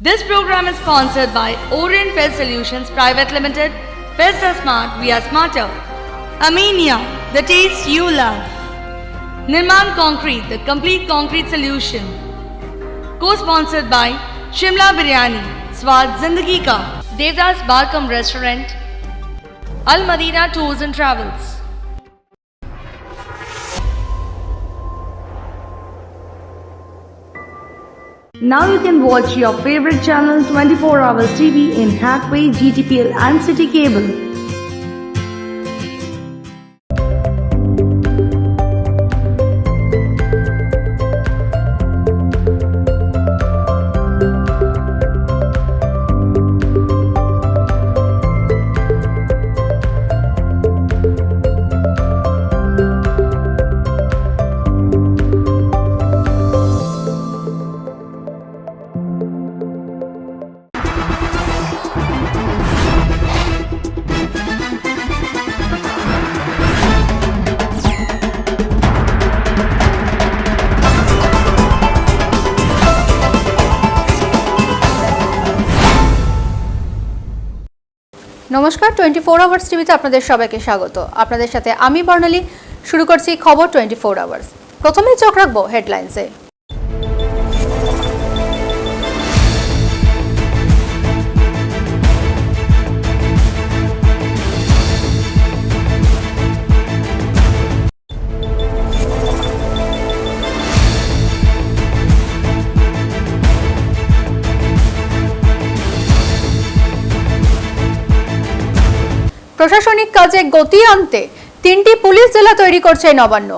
This program is sponsored by Orient Pest Solutions Private Limited. Pests are smart, we are smarter. Amenia, the taste you love. Nirman Concrete, the complete concrete solution. Co-sponsored by Shimla Biryani, Swad Zindagi Ka. Devdas Barkam Restaurant. Al Madina Tours and Travels. Now you can watch your favorite channel 24 hours TV in Hathway, GTPL and City Cable. নমস্কার 24 hours টিভিতে আপনাদের সবাইকে স্বাগত। আপনাদের সাথে আমি বর্ণালী। শুরু করছি খবর 24 আওয়ার্স। প্রথমেই চোখ রাখবো হেডলাইন্সে। প্রশাসনিক কাজে গতি আনতে 3টি পুলিশ জেলা তৈরি করছে নবান্ন।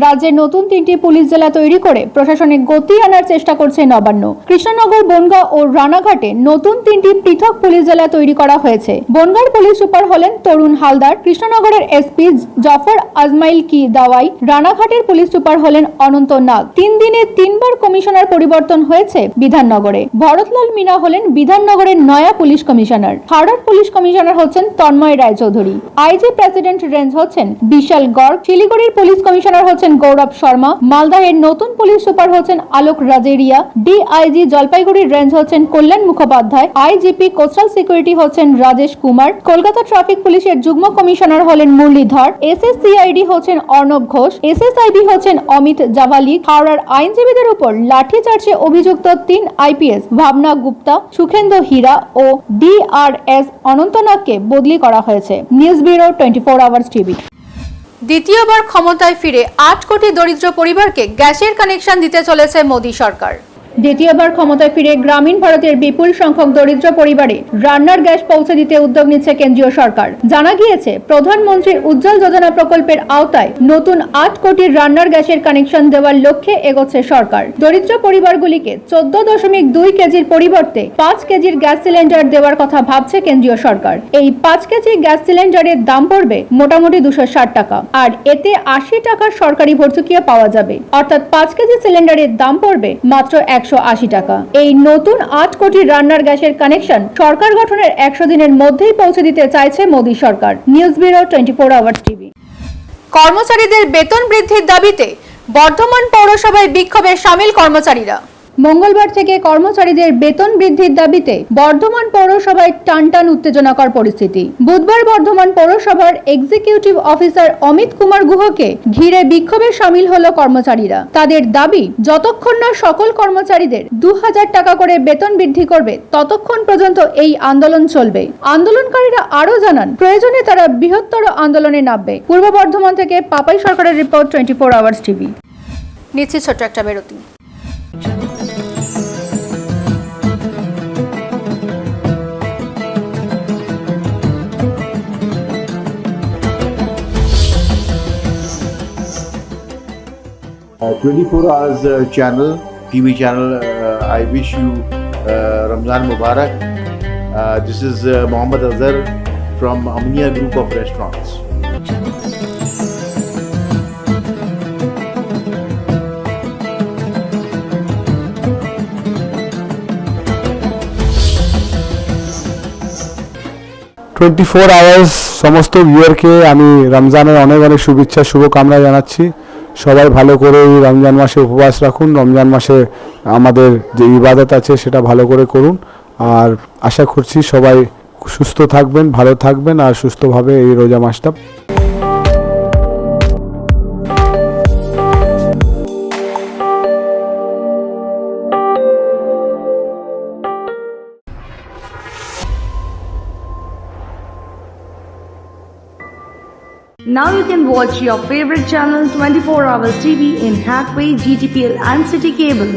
রাজ্যে নতুন 3টি পুলিশ জেলা তৈরি করে প্রশাসনিক গতি আনার চেষ্টা করছে নবান্ন। কৃষ্ণনগর, বনগাঁ ও রানাঘাটে নতুন 3টি পৃথক পুলিশ জেলা তৈরি করা হয়েছে। বনগাঁর পুলিশ সুপার হলেন তরুণ হালদার, কৃষ্ণনগরের এসপি জাফর আজমাইল কি দাওয়াই, রানাঘাটের পুলিশ সুপার হলেন অনন্ত নাগ। 3 দিনে 3বার কমিশনার পরিবর্তন হয়েছে বিধাননগরে। ভরতলাল মিনা হলেন বিধাননগরের নয়া পুলিশ কমিশনার। হাওড়ার পুলিশ কমিশনার হচ্ছেন Tanmoy Roychowdhury. IG president range হচ্ছেন বিশাল গর্গ। শিলিগুড়ির পুলিশ কমিশনার হচ্ছেন গৌরব শর্মা। মালদাহের নতুন পুলিশ সুপার হচ্ছেন আলোক রাজেরিয়া। ডিআইজি জলপাইগুড়ির রেঞ্জ হচ্ছেন কল্যাণ মুখোপাধ্যায়। আইজিপি কোস্টাল সিকিউরিটি হচ্ছেন রাজেশ কুমার। কলকাতা ট্রাফিক পুলিশের যুগ্ম কমিশনার হলেন মুরলীধর। এসএসসিআইডি হচ্ছেন অর্ণব ঘোষ। এসএসআইবি হচ্ছেন অমিত জাভালি। হাওড়ার আইনজীবীদের উপর লাঠিচার্জে অভিযুক্ত 3 আইপিএস ভাবনা গুপ্তা, সুখেন্দু হীরা ও ডিআরএস অনন্তনাগকে বদলি করা হয়েছে। News bureau 24 hours TV. দ্বিতীয়বার ক্ষমতায় ফিরে 8 কোটি দরিদ্র পরিবারকে গ্যাসের কানেকশন দিতে চলেছে মোদী সরকার। দ্বিতীয়বার ক্ষমতায় ফিরে গ্রামীণ ভারতের বিপুল সংখ্যক দরিদ্র পরিবারে রান্নার গ্যাস পৌঁছে দিতে উদ্যোগ নিচ্ছে কেন্দ্রীয় সরকার। জানা গিয়েছে, প্রধানমন্ত্রীর উজ্জ্বল যোজনা প্রকল্পের আওতায় নতুন 8 কোটির রান্নার গ্যাসের কানেকশন দেওয়ার লক্ষ্যে এগোচ্ছে সরকার। দরিদ্র পরিবারগুলিকে 14.2 কেজির পরিবর্তে 5 কেজির গ্যাস সিলিন্ডার দেওয়ার কথা ভাবছে কেন্দ্রীয় সরকার। এই 5 কেজি গ্যাস সিলিন্ডারের দাম পড়বে মোটামুটি 260 টাকা, আর এতে 80 টাকার সরকারি ভর্তুকিও পাওয়া যাবে। অর্থাৎ 5 কেজি সিলিন্ডারের দাম পড়বে মাত্র 180 টাকা। এই নতুন 8 কোটি রান্নার গ্যাসের কানেকশন সরকার গঠনের 100 দিনের মধ্যেই পৌঁছে দিতে চাইছে মোদী সরকার। News bureau 24 hours TV. কর্মচারীদের বেতন বৃদ্ধির দাবিতে বর্ধমান পৌরসভায় বিক্ষোভে সামিল কর্মচারীরা। মঙ্গলবার থেকে কর্মচারীদের বেতন বৃদ্ধির দাবিতে বর্ধমান পৌরসভায় টানটান উত্তেজনাকর পরিস্থিতি। বুধবার বর্ধমান পৌরসভার এক্সিকিউটিভ অফিসার অমিত কুমার গুহকে ঘিরে বিক্ষোভে সামিল হলো কর্মচারীরা। তাদের দাবি, যতক্ষণ না সকল কর্মচারীদের 2000 টাকা করে বেতন বৃদ্ধি করবে ততক্ষণ পর্যন্ত এই আন্দোলন চলবে। আন্দোলনকারীরা আরো জানান, প্রয়োজনে তারা বৃহত্তর আন্দোলনে নামবে। পূর্ব বর্ধমান থেকে পাপাই সরকারের রিপোর্ট 24 আওয়ার্স টিভি। নিচ্ছি ছোট্ট একটা বিরতি। Uh, 24 hours channel, TV channel, I wish you Ramzan Mubarak. This is Mohammad Azhar from Amnia Group of Restaurants. 24 hours সমস্ত ভিউয়ারকে আমি রমজানের অনেক অনেক শুভেচ্ছা শুভকামনা জানাচ্ছি। সবাই ভালো করে এই রমজান মাসে উপবাস রাখুন, রমজান মাসে আমাদের যে ইবাদত আছে সেটা ভালো করে করুন। আর আশা করছি সবাই সুস্থ থাকবেন, ভালো থাকবেন আর সুস্থভাবে এই রোজা মাসটা। Now you can watch your favorite channel 24 Hours TV in Hathway, GTPL and City Cable.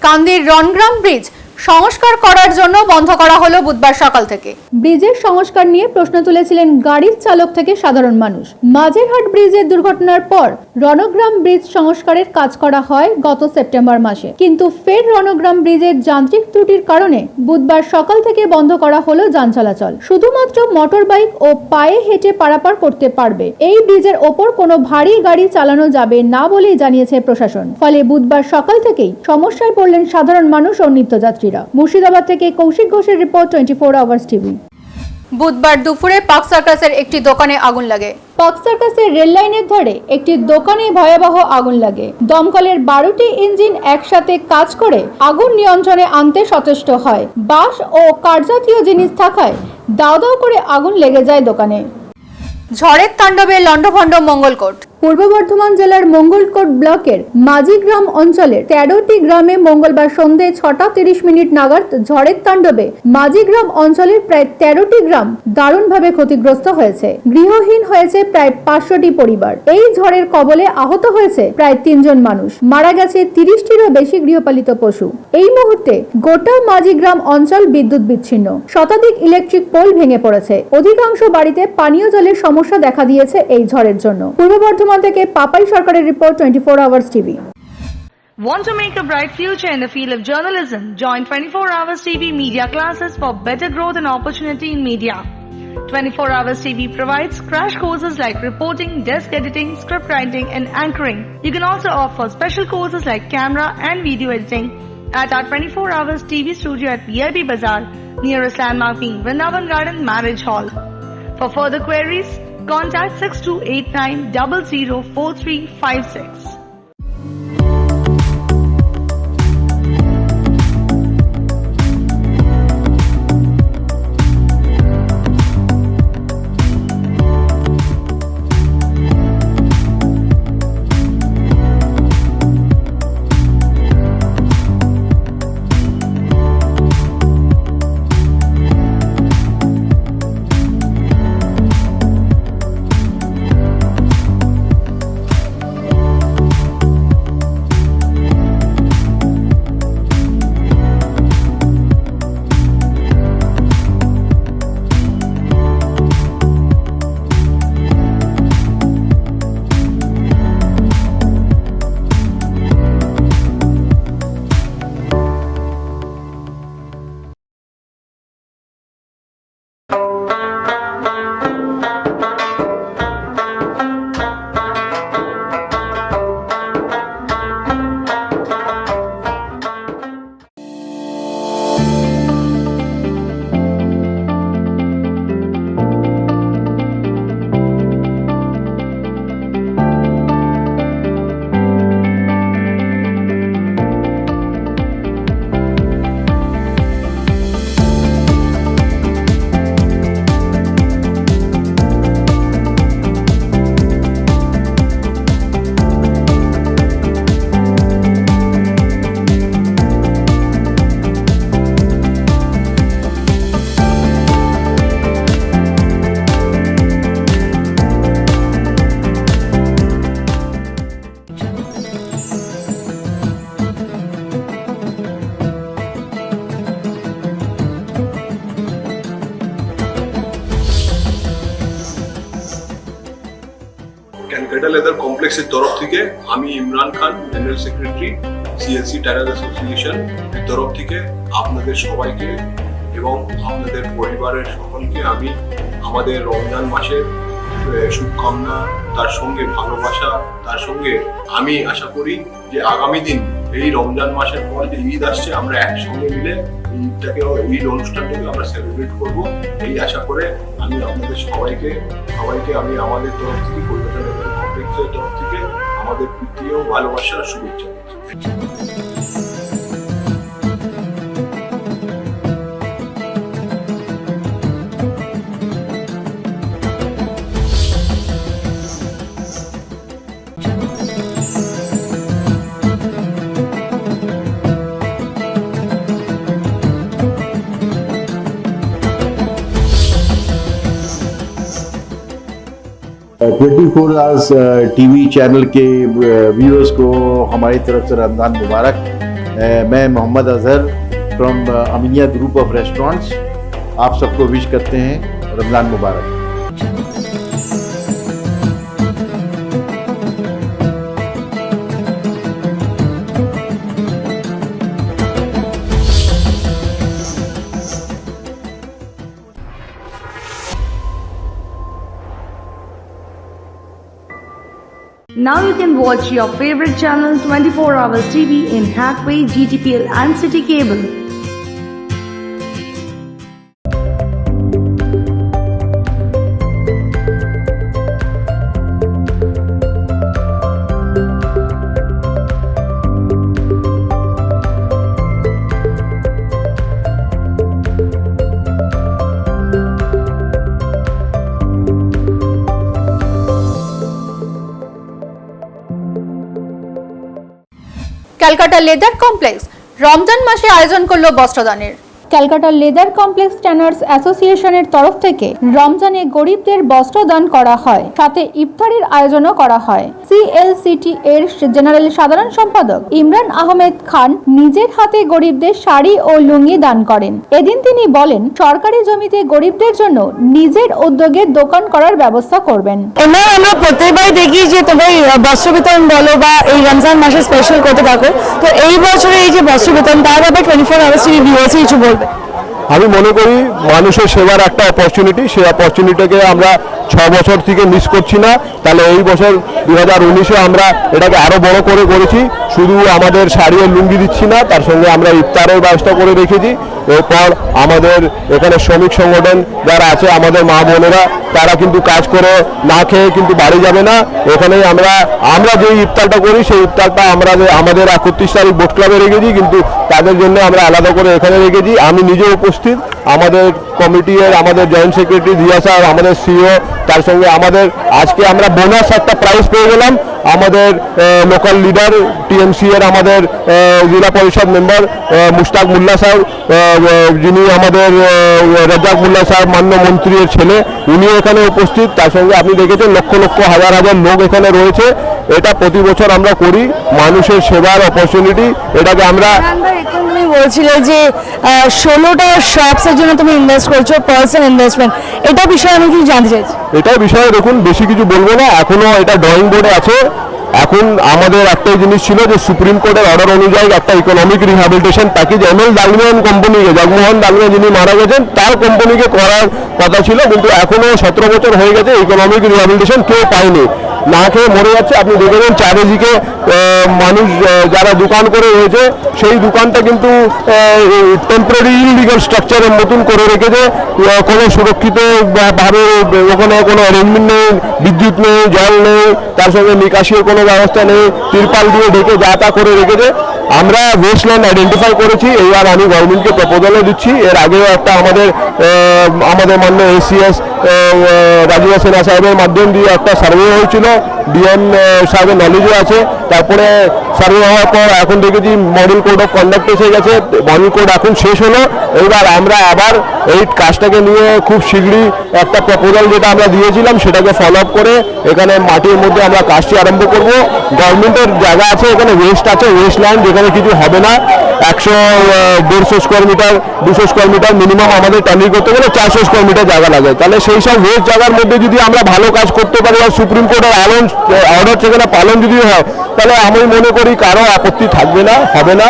কান্দির রনগ্রাম ব্রিজ সংস্কার করার জন্য বন্ধ করা হলো বুধবার সকাল থেকে। ব্রিজের সংস্কার নিয়ে প্রশ্ন তুলেছিলেন গাড়ির চালক থেকে সাধারণ মানুষ। মাঝেরহাট ব্রিজের দুর্ঘটনার পর রনগ্রাম ব্রিজ সংস্কারের কাজ করা হয় গত সেপ্টেম্বর মাসে, কিন্তু ফের রনগ্রাম ব্রিজের যান্ত্রিক ত্রুটির কারণে বুধবার সকাল থেকে বন্ধ করা হলো যান চলাচল। শুধুমাত্র মোটর বাইক ও পায়ে হেঁটে পারাপার করতে পারবে। এই ব্রিজের ওপর কোনো ভারী গাড়ি চালানো যাবে না বলেই জানিয়েছে প্রশাসন। ফলে বুধবার সকাল থেকেই সমস্যায় পড়লেন সাধারণ মানুষ ও নিত্যযাত্রী। মুর্শিদাবাদ থেকে কৌশিক ঘোষের রিপোর্ট 24 আওয়ার্স টিভি। বুধবার দুপুরে পার্ক সার্কাসের একটি দোকানে আগুন লাগে। পার্ক সার্কাসের রেল লাইনের ধারে একটি দোকানে ভয়াবহ আগুন লাগে। দমকলের 12টি ইঞ্জিন একসাথে কাজ করে আগুন নিয়ন্ত্রণে আনতে সচেষ্ট হয়। বাঁশ ও কাঠজাতীয় জিনিস থাকায় দাও দাও করে আগুন লেগে যায় দোকানে। ঝড়ের তাণ্ডবে লন্ডভন্ড মঙ্গলকোট। পূর্ব বর্ধমান জেলার মঙ্গলকোট ব্লকের মাঝিগ্রাম অঞ্চলের 13টি গ্রামে মঙ্গলবার সন্ধে 6টা 30 মিনিট নাগাদ ঝড়ের তাণ্ডবে মাঝিগ্রাম অঞ্চলের প্রায় 13টি গ্রাম দারুণভাবে ক্ষতিগ্রস্ত হয়েছে। গৃহহীন হয়েছে প্রায় 500টি পরিবার। এই ঝড়ের কবলে আহত হয়েছে প্রায় 3 জন মানুষ। মারা গেছে 30টিরও বেশি গৃহপালিত পশু। এই মুহূর্তে গোটা মাঝিগ্রাম অঞ্চল বিদ্যুৎ বিচ্ছিন্ন। শতাধিক ইলেকট্রিক পোল ভেঙে পড়েছে। অধিকাংশ বাড়িতে পানীয় জলের সমস্যা দেখা দিয়েছে এই ঝড়ের জন্য। পূর্ব বর্ধমান থেকে পাপাই সরকারের report 24 hours TV. Want to make a bright future in the field of journalism? Join 24 Hours TV media classes for better growth and opportunity in media. 24 Hours TV provides crash courses like reporting, desk editing, script writing and anchoring. You can also offer special courses like camera and video editing at our 24 Hours TV studio at VIP Bazaar, nearest landmark being Vrindavan Garden Marriage Hall. For further queries, contact 6289 004356. Calcutta leather কমপ্লেক্সের তরফ থেকে আমি Imran Khan, general secretary, CLC terror association এর তরফ থেকে আপনাদের সবাইকে এবং আপনাদের পরিবারের সকলকে আমি আমাদের রমজান মাসের শুভকামনা, তার সঙ্গে ভালোবাসা, তার সঙ্গে আমি আশা করি যে আগামী দিন এই রমজান মাসের পর যে ঈদ আসছে আমরা একসঙ্গে মিলে ঈদ অনুষ্ঠানটাকে আমরা সেলিব্রেট করব, এই আশা করে আমি আপনাদের সবাইকে আমি আমাদের তরফ থেকে কলকাতা মেডিকেল কমপ্লেক্সের তরফ থেকে আমাদের প্রীতি ও ভালোবাসার শুভেচ্ছা দিচ্ছি। ट्वेंटी4 आवर्स टीवी चैनल के व्यूअर्स को हमारी तरफ से रमज़ान मुबारक। मैं Mohammad Azhar from Aminia group of restaurants आप सबको विश करते हैं रमज़ान मुबारक। Now you can watch your favorite channel 24 Hours TV in Hathway, GTPL and City Cable. Calcutta leather complex Ramzan মাসে আয়োজন করলো বস্ত্রদানের। ক্যালকাটা লেদার কমপ্লেক্স ট্যানার্স অ্যাসোসিয়েশনের তরফ থেকে রমজানে গরিবদের বস্ত্রদান করা হয়, সাথে ইফতারের আয়োজনও করা হয়। সিএলসিটি এর জেনারেল সাধারণ সম্পাদক ইমরান আহমেদ খান নিজের হাতে গরিবদের শাড়ি ও লুঙ্গি দান করেন। এদিন তিনি বলেন, সরকারি জমিতে গরিবদের জন্য নিজের উদ্যোগে দোকান করার ব্যবস্থা করবেন। আমরা প্রত্যেকবার দেখি যে তোমার বস্ত্র বিতরণ বলো বা এই রমজান মাসে স্পেশাল করতে থাকো, তো এই বছরে এই যে বস্ত্র বিতরণ তার ব্যাপারে 24 আওয়ার্স টিভি ভিউয়ার্স কিছু বলবে। আমি মনে করি মানুষের সেবার একটা অপরচুনিটি, সেই অপরচুনিটিকে আমরা 6 বছর থেকে মিস করছি না। তাহলে এই বছর 2019-এ আমরা এটাকে আরো বড় করে করেছি। শুধু আমাদের শাড়ি ও লুঙ্গি দিচ্ছি না, তার সঙ্গে আমরা ইফতারের ব্যবস্থা করে রেখেছি। এরপর আমাদের এখানে শ্রমিক সংগঠন যারা আছে, আমাদের মা বোনেরা, তারা কিন্তু কাজ করে না খেয়ে কিন্তু বাড়ি যাবে না। এখানেই আমরা যে ইফতারটা করি সেই ইফতারটা আমরা আমাদের 31 তারিখ বোট ক্লাবে রেখেছি, কিন্তু তাদের জন্য আমরা আলাদা করে এখানে রেখেছি। আমি নিজে উপস্থিত, আমাদের কমিটির আমাদের জয়েন্ট সেক্রেটারি দিয়া স্যার, আমাদের সিও, তার সঙ্গে আমাদের আজকে আমরা বোনাস একটা প্রাইজ পেয়ে গেলাম। আমাদের লোকাল লিডার টিএমসি এর আমাদের জেলা পরিষদ মেম্বার মুশতাক মোল্লা সাহেব, যিনি আমাদের রাজ্জাক মোল্লা সাহেব মান্য মন্ত্রীর ছেলে, উনিও এখানে উপস্থিত। তার সঙ্গে আপনি দেখেছেন লক্ষ লক্ষ হাজার হাজার লোক এখানে রয়েছে। এটা প্রতি বছর আমরা করি, মানুষের সেবার অপরচুনিটি। এটাকে আমরা তুমি বলছিলে যে 16টা শপসের জন্য তুমি ইনভেস্ট করছো, পার্সন ইনভেস্টমেন্ট, এটা বিষয়ে আমি কিছু জানতে চাইছি। এটা বিষয়ে দেখুন, বেশি কিছু বলবো না, এখনো এটা ড্রয়িং বোর্ডে আছে। এখন আমাদের একটাই জিনিস ছিল যে সুপ্রিম কোর্টের অর্ডার অনুযায়ী একটা ইকোনমিক রিহ্যাবিলিটেশন প্যাকেজ এমএল দালমিয়ান কোম্পানিকে, জগমোহন দালমিয়া যিনি মারা গেছেন, তার কোম্পানিকে করার কথা ছিল, কিন্তু এখনো 17 বছর হয়ে গেছে ইকোনমিক রিহ্যাবিলিটেশন কেউ পায়নি, না খেয়ে মরে যাচ্ছে। আপনি দেখেছেন চারিদিকে মানুষ যারা দোকান করে রয়েছে, সেই দোকানটা কিন্তু টেম্পোরারি ইলিগাল স্ট্রাকচারের মতন করে রেখেছে। কোনো সুরক্ষিত ভাবে ওখানে কোনো অ্যারেঞ্জমেন্ট নেই, বিদ্যুৎ নেই, জল নেই, তার সঙ্গে নিকাশির কোনো ব্যবস্থা নেই, তিরপাল দিয়ে ঢেকে যা তা করে রেখেছে। আমরা ওয়েস্টল্যান্ড আইডেন্টিফাই করেছি, এইবার আমি গভর্নমেন্টকে প্রপোজালও দিচ্ছি। এর আগেও একটা আমাদের মান্য এসিএস রাজীব সিনহা সাহেবের মাধ্যম দিয়ে একটা সার্ভে হয়েছিল, ডিএম সাহেবের নলেজও আছে। তারপরে সার্ভে হওয়ার পর এখন দেখেছি মডেল কোড অফ কন্ডাক্ট এসে গেছে, মডেল কোড এখন শেষ হলো। এইবার আমরা আবার এই কাজটাকে নিয়ে খুব শীঘ্রই একটা প্রপোজাল যেটা আমরা দিয়েছিলাম সেটাকে ফলো আপ করে এখানে মাটির মধ্যে আমরা কাজটি আরম্ভ করব। গভর্নমেন্টের জায়গা আছে, এখানে ওয়েস্ট আছে, ওয়েস্টল্যান্ড, যেখানে কিছু হবে না। 100-150 square metre 200 square metre minimum আমাদের টার্নিং করতে গেলে 400 স্কোয়ার মিটার জায়গা লাগে, তাহলে সেই সব ওয়েস্ট জায়গার মধ্যে যদি আমরা ভালো কাজ করতে পারি আর সুপ্রিম কোর্টের অর্ডার সেখানে পালন যদি হয়, তাহলে আমি মনে করি কারো আপত্তি থাকবে না, হবে না।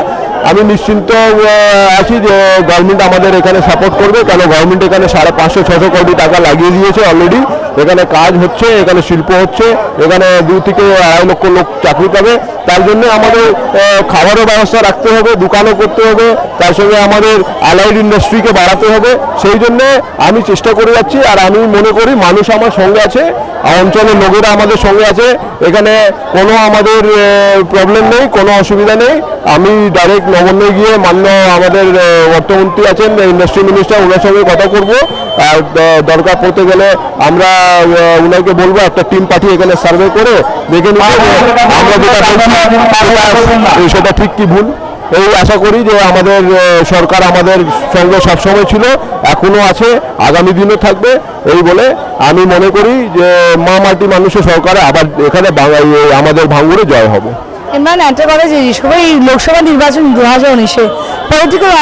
আমি নিশ্চিন্ত আছি যে গভর্নমেন্ট আমাদের এখানে সাপোর্ট করবে, কেন গভর্নমেন্ট এখানে 550-600 কোটি টাকা লাগিয়ে দিয়েছে অলরেডি। এখানে কাজ হচ্ছে, এখানে শিল্প হচ্ছে, এখানে 2 থেকে 2.5 লক্ষ লোক চাকরি পাবে। তার জন্য আমাদের খাবারের ব্যবস্থা রাখতে হবে, দোকানও করতে হবে, তার সঙ্গে আমাদের অ্যালাইড ইন্ডাস্ট্রিকে বাড়াতে হবে। সেই জন্য আমি চেষ্টা করে যাচ্ছি, আর আমি মনে করি মানুষ আমার সঙ্গে আছে, অঞ্চলের লোকেরা আমাদের সঙ্গে আছে। এখানে কোনো আমাদের প্রবলেম নেই, কোনো অসুবিধা নেই। আমি ডাইরেক্ট নবান্নে গিয়ে আমাদের অর্থমন্ত্রী আছেন, ইন্ডাস্ট্রি মিনিস্টার, ওনার সঙ্গে কথা করব। আর দরকার পড়তে গেলে আমরা ওনাকে বলবো একটা টিম পাঠিয়ে এখানে সার্ভে করে দেখে নিতে আমরা যেটা বলছি সেটা ঠিক কি ভুল। এই আশা করি যে আমাদের সরকার আমাদের সঙ্গে সবসময় ছিল, এখনো আছে, আগামী দিনও থাকবে। এই বলে আমি মনে করি যে মা মাটি মানুষের সরকারে আবার এখানে আমাদের ভাঙড়ে জয় হবে। ইমরান একটা কথা জিজ্ঞেস করবো, এই লোকসভা নির্বাচন 2019-এ পলিটিক্যাল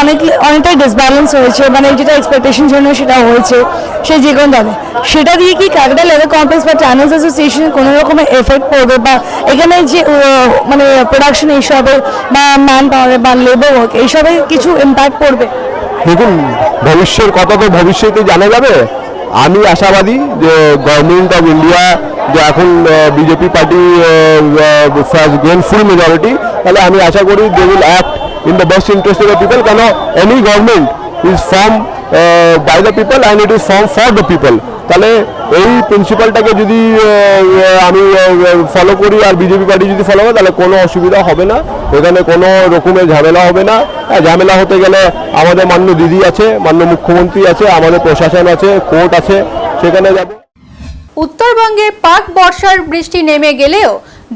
অনেকটাই ডিসব্যালেন্স হয়েছে, মানে যেটা এক্সপেকটেশন জন্য সেটা হয়েছে সে যে কোনো দলে, সেটা দিয়ে কি ক্যাপিটাল লেভেল কমপ্লেক্স বা চ্যানেলস অ্যাসোসিয়েশনের কোনো রকমের এফেক্ট পড়বে, বা এখানে যে মানে প্রোডাকশন এইসবে বা ম্যান পাওয়ারে বা লেবার ওয়ার্ক এইসবে কিছু ইম্প্যাক্ট পড়বে? দেখুন, ভবিষ্যের কথা তো ভবিষ্যতে জানা যাবে। আমি আশাবাদী যে গভর্নমেন্ট অফ ইন্ডিয়া যে এখন BJP party gain full majority, তাহলে আমি আশা করি they will act in the best interest of the people. কেন any government is form by the people and it is form for the people. তাহলে এই প্রিন্সিপালটাকে যদি আমি ফলো করি আর বিজেপি পার্টি যদি ফলো করে, তাহলে কোনো অসুবিধা হবে না, এখানে কোনো রকমের ঝামেলা হবে না। ঝামেলা হতে গেলে আমাদের মাননীয় দিদি আছে, মাননীয় মুখ্যমন্ত্রী আছে, আমাদের প্রশাসন আছে, কোর্ট আছে, সেখানে যাবে। উত্তরবঙ্গে পাক বর্ষার বৃষ্টি নেমে গেলেও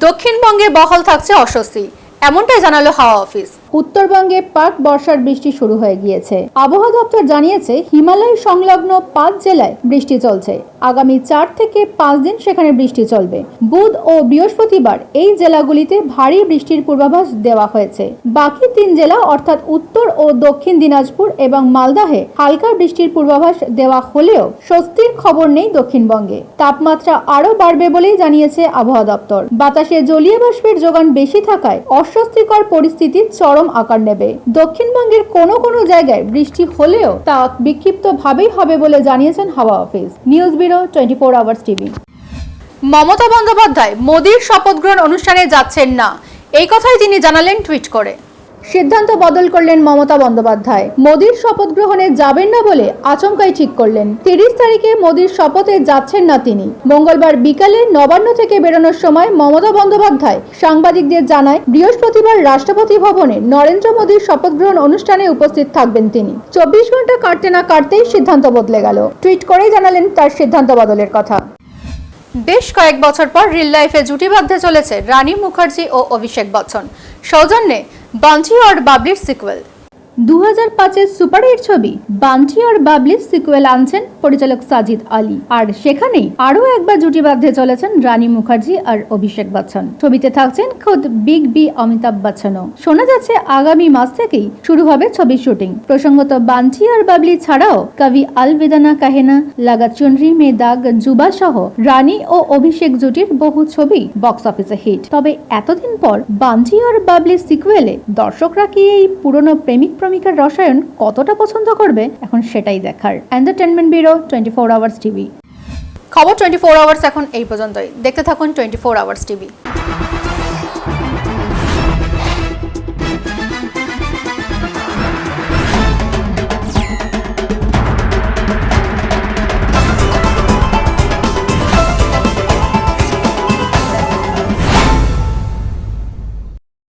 দক্ষিণবঙ্গে বহাল থাকছে অস্বস্তি, এমনটাই জানালো হাওয়া অফিস। উত্তরবঙ্গে পাক বর্ষার বৃষ্টি শুরু হয়ে গিয়েছে। আবহাওয়া দপ্তর জানিয়েছে হিমালয় সংলগ্ন 5 জেলায় বৃষ্টি চলছে। আগামী 4 থেকে 5 দিন সেখানে বৃষ্টি চলবে। বুধ ও বৃহস্পতিবার এই জেলাগুলিতে ভারী বৃষ্টির পূর্বাভাস দেওয়া হয়েছে। বাকি 3 জেলা অর্থাৎ উত্তর ও দক্ষিণ দিনাজপুর এবং মালদাহে হালকা বৃষ্টির পূর্বাভাস দেওয়া হলেও স্বস্তির খবর নেই দক্ষিণবঙ্গে। তাপমাত্রা আরও বাড়বে বলেই জানিয়েছে আবহাওয়া দপ্তর। বাতাসে জলীয় বাষ্পের যোগান বেশি থাকায় অস্বস্তিকর পরিস্থিতি চরম আকার নেবে। দক্ষিণবঙ্গের কোনো কোনো জায়গায় বৃষ্টি হলেও তা বিক্ষিপ্তভাবেই হবে বলে জানিয়েছেন হাওয়া office. News bureau 24 hours TV. Mamata Bandyopadhyay মোদির শপথ গ্রহণ অনুষ্ঠানে যাচ্ছেন না, এই কথাই তিনি জানালেন টুইট করে। সিদ্ধান্ত বদল করলেন মমতা বন্দ্যোপাধ্যায়। মোদির শপথ গ্রহণে যাবেন না বলে আচমকাই ঠিক করলেন। 30 তারিখে মোদির শপথে যাচ্ছেন না তিনি। মঙ্গলবার বিকালে নবান্ন থেকে বেরোনোর সময় মমতা বন্দ্যোপাধ্যায় সাংবাদিকদের জানায় বৃহস্পতিবার রাষ্ট্রপতি ভবনে নরেন্দ্র মোদির শপথ গ্রহণ অনুষ্ঠানে উপস্থিত থাকবেন তিনি। 24 ঘন্টা কাটতে না কাটতেই সিদ্ধান্ত বদলে গেল। টুইট করেই জানালেন তার সিদ্ধান্ত বদলের কথা। বেশ কয়েক বছর পর রিল লাইফে জুটি বাঁধতে চলেছে রানী মুখার্জি ও অভিষেক বচ্চন। সৌজন্যে বান্টি और বাবলির সিকুয়েল। 2005-এর সুপারহিট ছবি বান্টি और বাবলির সিকুয়েল আনছেন পরিচালক সাজিদ আলী, আর সেখানেই আরও একবার জুটি বাঁধতে চলেছেন রানী মুখার্জি আর অভিষেক বচ্চন। ছবিতে থাকছেন খোদ বিগ বি অমিতাভ বচ্চনও। শোনা যাচ্ছে আগামী মাস থেকেই শুরু হবে ছবির শুটিং। প্রসঙ্গত বান্টি আর বাবলি ছাড়াও কবি আলবিদা না কাহে না, লাগা চুনরি মে দাগ, যুবা সহ রানী ও অভিষেক জুটির বহু ছবি বক্স অফিসে হিট। তবে এতদিন পর বান্টি আর বাবলির সিকুয়েলে দর্শকরা কি এই পুরনো প্রেমিক প্রেমিকার রসায়ন কতটা পছন্দ করবে, এখন সেটাই দেখার। Entertainment bureau 24 hours TV. খবর 24 আওয়ার্স এখন এই পর্যন্তই। দেখতে থাকুন 24 আওয়ার্স টিভি।